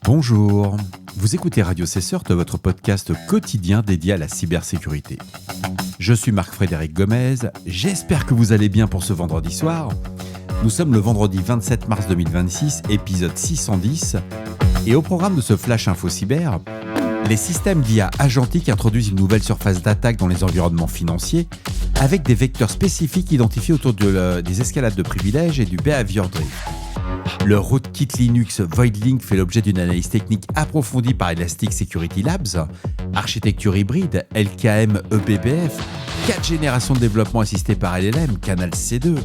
Bonjour, vous écoutez Radio Cesseur, votre podcast quotidien dédié à la cybersécurité. Je suis Marc-Frédéric Gomez, j'espère que vous allez bien pour ce vendredi soir. Nous sommes le vendredi 27 mars 2026, épisode 610, et au programme de ce Flash Info Cyber, les systèmes d'IA agentiques introduisent une nouvelle surface d'attaque dans les environnements financiers avec des vecteurs spécifiques identifiés autour des escalades de privilèges et du behavior drift. Le rootkit Linux Voidlink fait l'objet d'une analyse technique approfondie par Elastic Security Labs, architecture hybride LKM eBPF, 4 générations de développement assistées par LLM, Canal C2.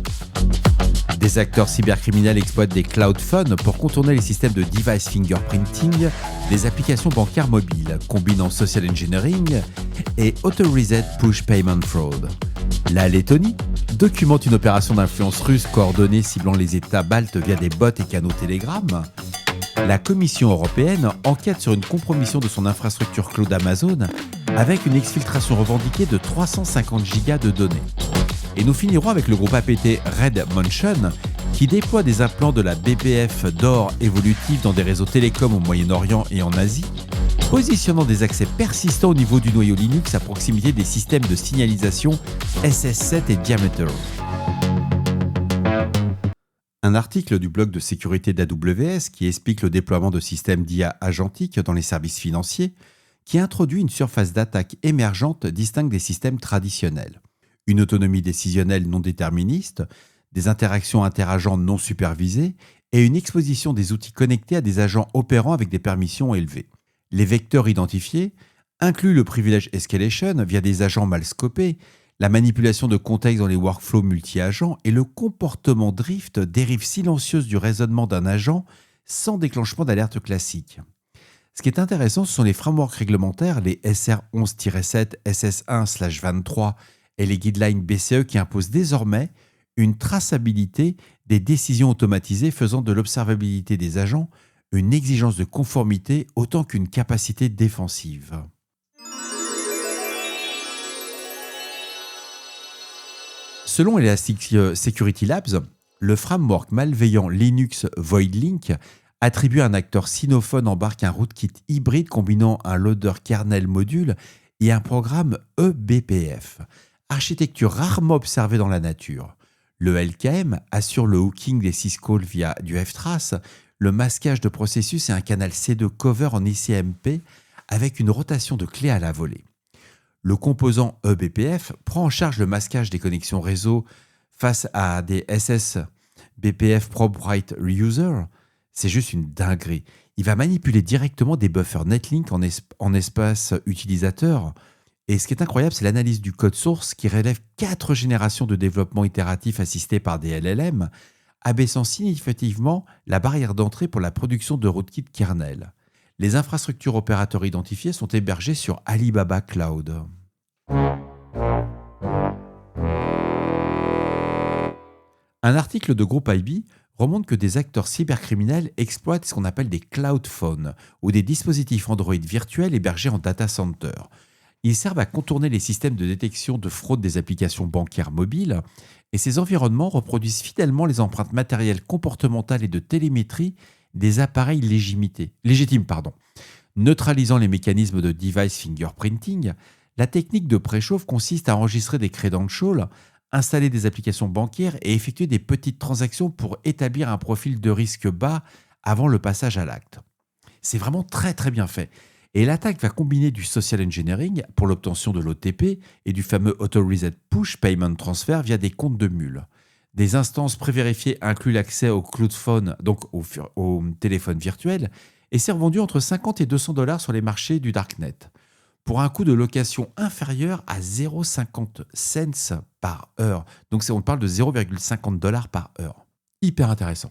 Des acteurs cybercriminels exploitent des cloud phones pour contourner les systèmes de device fingerprinting des applications bancaires mobiles, combinant social engineering et auto-reset push payment fraud. La Lettonie documente une opération d'influence russe coordonnée ciblant les États baltes via des bots et canaux Telegram. La Commission européenne enquête sur une compromission de son infrastructure cloud Amazon avec une exfiltration revendiquée de 350 gigas de données. Et nous finirons avec le groupe APT Red Motion qui déploie des implants de la BPF d'or évolutive dans des réseaux télécoms au Moyen-Orient et en Asie, positionnant des accès persistants au niveau du noyau Linux à proximité des systèmes de signalisation SS7 et Diameter. Un article du blog de sécurité d'AWS qui explique le déploiement de systèmes d'IA agentiques dans les services financiers, qui introduit une surface d'attaque émergente distincte des systèmes traditionnels. Une autonomie décisionnelle non déterministe, des interactions interagents non supervisées et une exposition des outils connectés à des agents opérant avec des permissions élevées. Les vecteurs identifiés incluent le privilege escalation via des agents mal scopés, la manipulation de contexte dans les workflows multi-agents et le comportement drift, dérive silencieuse du raisonnement d'un agent sans déclenchement d'alerte classique. Ce qui est intéressant, ce sont les frameworks réglementaires, les SR11-7, SS1/23 et les guidelines BCE qui imposent désormais une traçabilité des décisions automatisées faisant de l'observabilité des agents une exigence de conformité autant qu'une capacité défensive. Selon Elastic Security Labs, le framework malveillant Linux Voidlink attribue à un acteur sinophone embarque un rootkit hybride combinant un loader kernel module et un programme eBPF, architecture rarement observée dans la nature. Le LKM assure le hooking des syscalls via du ftrace, le masquage de processus et un canal C2 cover en ICMP avec une rotation de clés à la volée. Le composant eBPF prend en charge le masquage des connexions réseau face à des SSBPF Probe Write Reuser. C'est juste une dinguerie. Il va manipuler directement des buffers Netlink en espace utilisateur. Et ce qui est incroyable, c'est l'analyse du code source qui relève 4 générations de développement itératif assisté par des LLM, abaissant significativement la barrière d'entrée pour la production de rootkit kernel. Les infrastructures opérateurs identifiées sont hébergées sur Alibaba Cloud. Un article de Groupe IB remonte que des acteurs cybercriminels exploitent ce qu'on appelle des cloud phones ou des dispositifs Android virtuels hébergés en data center. Ils servent à contourner les systèmes de détection de fraude des applications bancaires mobiles et ces environnements reproduisent fidèlement les empreintes matérielles comportementales et de télémétrie des appareils légitimes. Neutralisant les mécanismes de device fingerprinting, la technique de préchauffe consiste à enregistrer des credentials, installer des applications bancaires et effectuer des petites transactions pour établir un profil de risque bas avant le passage à l'acte. C'est vraiment très très bien fait. Et l'attaque va combiner du social engineering pour l'obtention de l'OTP et du fameux auto-reset push payment transfer via des comptes de mule. Des instances prévérifiées incluent l'accès au cloud phone, donc au téléphone virtuel, et c'est revendu entre 50 et $200 sur les marchés du darknet, pour un coût de location inférieur à 0,50 cents par heure. Donc on parle de 0,50 $ par heure. Hyper intéressant.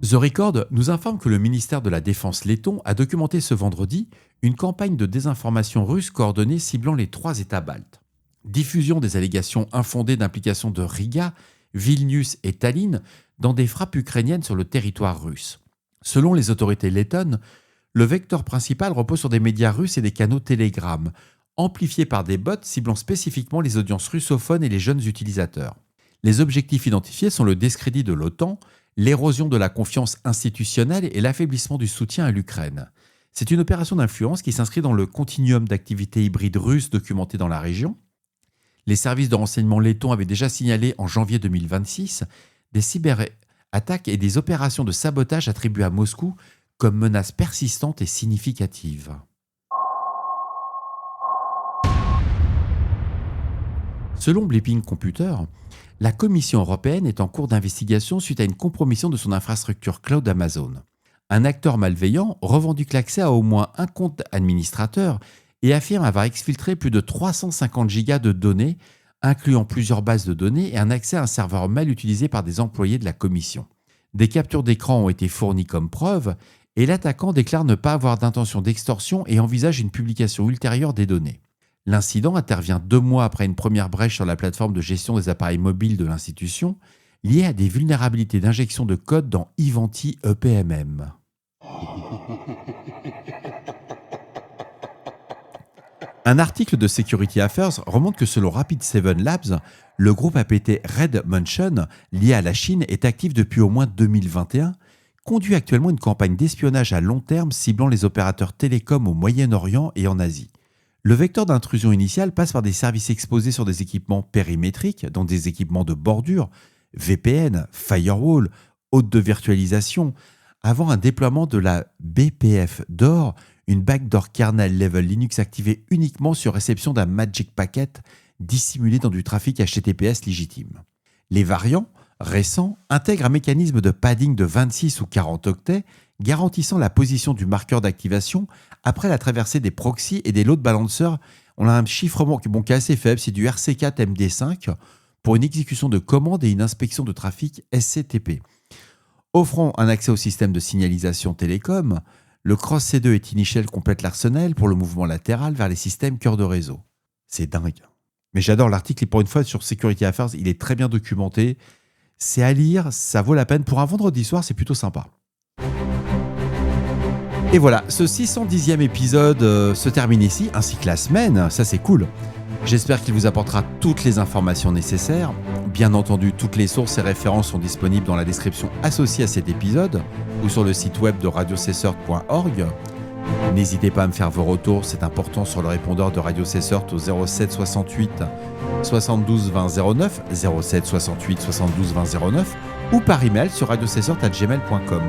The Record nous informe que le ministère de la Défense letton a documenté ce vendredi une campagne de désinformation russe coordonnée ciblant les 3 États baltes. Diffusion des allégations infondées d'implication de Riga, Vilnius et Tallinn dans des frappes ukrainiennes sur le territoire russe. Selon les autorités lettonnes, le vecteur principal repose sur des médias russes et des canaux Telegram, amplifiés par des bots ciblant spécifiquement les audiences russophones et les jeunes utilisateurs. Les objectifs identifiés sont le discrédit de l'OTAN, l'érosion de la confiance institutionnelle et l'affaiblissement du soutien à l'Ukraine. C'est une opération d'influence qui s'inscrit dans le continuum d'activités hybrides russes documentées dans la région. Les services de renseignement lettons avaient déjà signalé en janvier 2026 des cyberattaques et des opérations de sabotage attribuées à Moscou comme menaces persistantes et significatives. Selon Bleeping Computer, la Commission européenne est en cours d'investigation suite à une compromission de son infrastructure cloud Amazon. Un acteur malveillant revendique l'accès à au moins un compte administrateur et affirme avoir exfiltré plus de 350 gigas de données, incluant plusieurs bases de données et un accès à un serveur mal utilisé par des employés de la Commission. Des captures d'écran ont été fournies comme preuve et l'attaquant déclare ne pas avoir d'intention d'extorsion et envisage une publication ultérieure des données. L'incident intervient 2 mois après une première brèche sur la plateforme de gestion des appareils mobiles de l'institution, liée à des vulnérabilités d'injection de code dans Ivanti EPMM. Un article de Security Affairs remonte que selon Rapid7 Labs, le groupe APT Red Mansion, lié à la Chine, est actif depuis au moins 2021, conduit actuellement une campagne d'espionnage à long terme ciblant les opérateurs télécoms au Moyen-Orient et en Asie. Le vecteur d'intrusion initiale passe par des services exposés sur des équipements périmétriques, dont des équipements de bordure, VPN, firewall, hôtes de virtualisation, avant un déploiement de la BPF DOR, une backdoor kernel level Linux activée uniquement sur réception d'un magic packet dissimulé dans du trafic HTTPS légitime. Les variants, récents, intègrent un mécanisme de padding de 26 ou 40 octets garantissant la position du marqueur d'activation après la traversée des proxys et des load balancers. On a un chiffrement qui est assez faible, c'est du RC4 MD5 pour une exécution de commandes et une inspection de trafic SCTP. Offrant un accès au système de signalisation télécom, le Cross C2 et Initial complètent l'arsenal pour le mouvement latéral vers les systèmes cœur de réseau. C'est dingue. Mais j'adore l'article et pour une fois sur Security Affairs, il est très bien documenté. C'est à lire, ça vaut la peine. Pour un vendredi soir, c'est plutôt sympa. Et voilà, ce 610e épisode se termine ici, ainsi que la semaine. Ça, c'est cool. J'espère qu'il vous apportera toutes les informations nécessaires. Bien entendu, toutes les sources et références sont disponibles dans la description associée à cet épisode ou sur le site web de radiocessort.org. N'hésitez pas à me faire vos retours, c'est important, sur le répondeur de Radio Cessort au 07 68 72 20 09, 07 68 72 20 09 ou par email sur radiocessort@gmail.com.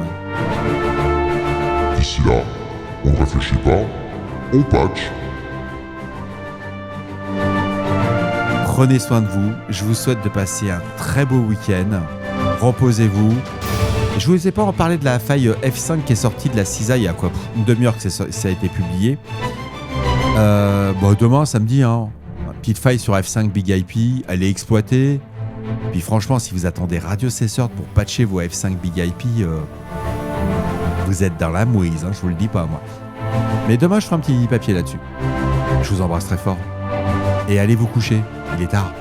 D'ici là, on ne réfléchit pas, on patch. Prenez soin de vous, je vous souhaite de passer un très beau week-end, reposez-vous. Je ne vous ai pas en parlé de la faille F5 qui est sortie de la CISA il y a quoi, une demi-heure que ça a été publié. Demain, samedi, une petite faille sur F5 Big IP, elle est exploitée. Puis franchement, si vous attendez Radio Cessort pour patcher vos F5 Big IP, vous êtes dans la mouise, je vous le dis pas moi. Mais demain, je ferai un petit papier là-dessus. Je vous embrasse très fort. Et allez vous coucher, il est tard.